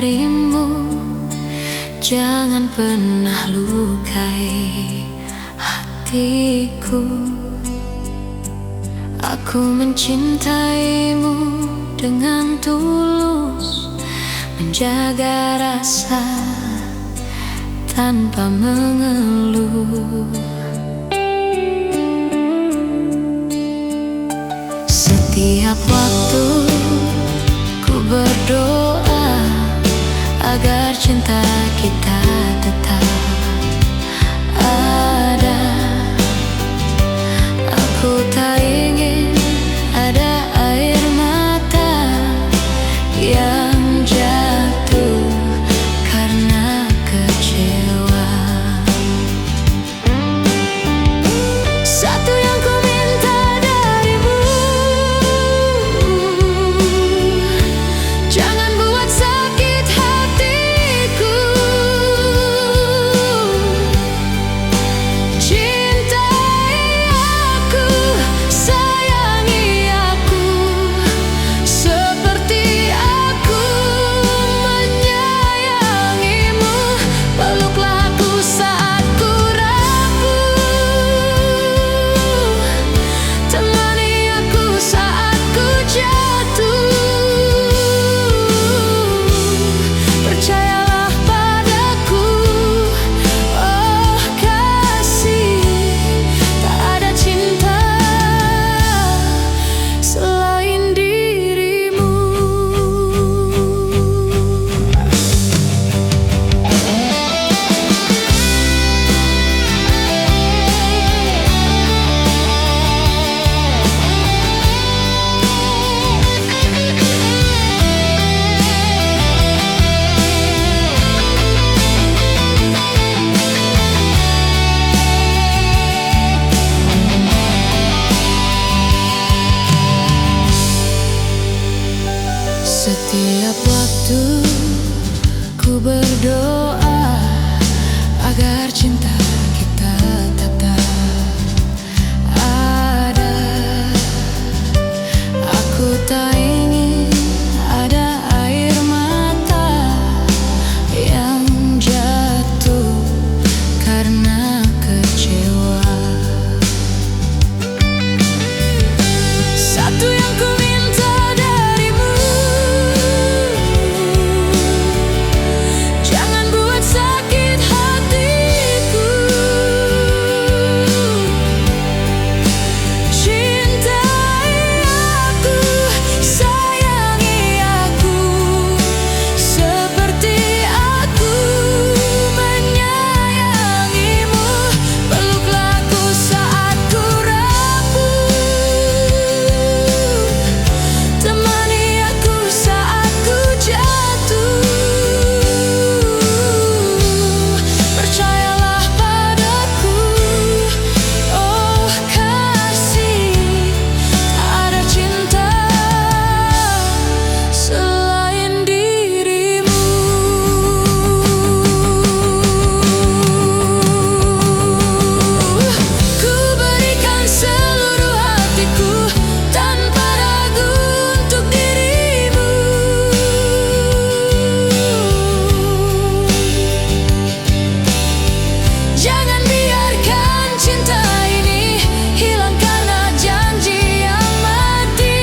darimu. Jangan pernah lukai hatiku. Aku mencintaimu dengan tulus, menjaga rasa tanpa mengeluh. Setiap waktu ku berdoa agar cinta kita tetap ada. Aku tak ingin ada air mata yang jatuh karena kecewa. Satu yang ku minta darimu, jangan buat sakit hatiku. Cintai aku, sayangi aku, seperti aku menyayangimu. Peluklah aku saat ku rapuh, temani aku saat ku jatuh. Percayalah padaku, oh kasih, tak ada cinta selain dirimu. Setiap waktu ku berdoa agar cinta kita tetap ada. Aku tak ingin ada air mata yang jatuh karena kecewa. Satu yang ku minta darimu, jangan buat sakit hatiku. Cintai aku, sayangi aku, seperti aku menyayangimu. Peluklah aku saat ku rapuh, temani aku saat ku jatuh. Percayalah padaku, oh kasih, tak ada cinta selain dirimu. Ku berikan seluruh hatiku tanpa ragu untuk dirimu. Jangan biarkan cinta ini hilang karena janji yang mati.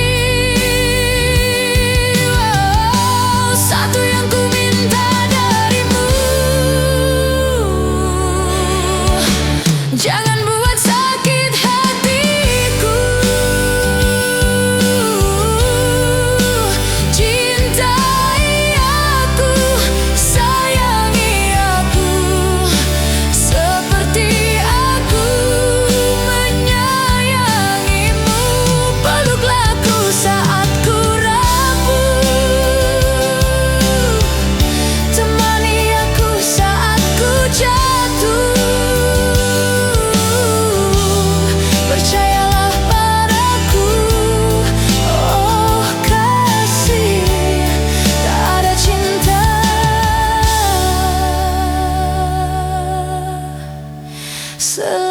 Oh, satu yang ku minta darimu, jangan buat sakit hatiku. Cintai aku, sayangi aku, seperti aku menyayangimu. Peluklah aku saat ku rapuh, temani aku saat ku jatuh. Percayalah padaku, oh kasih, tak ada cinta selain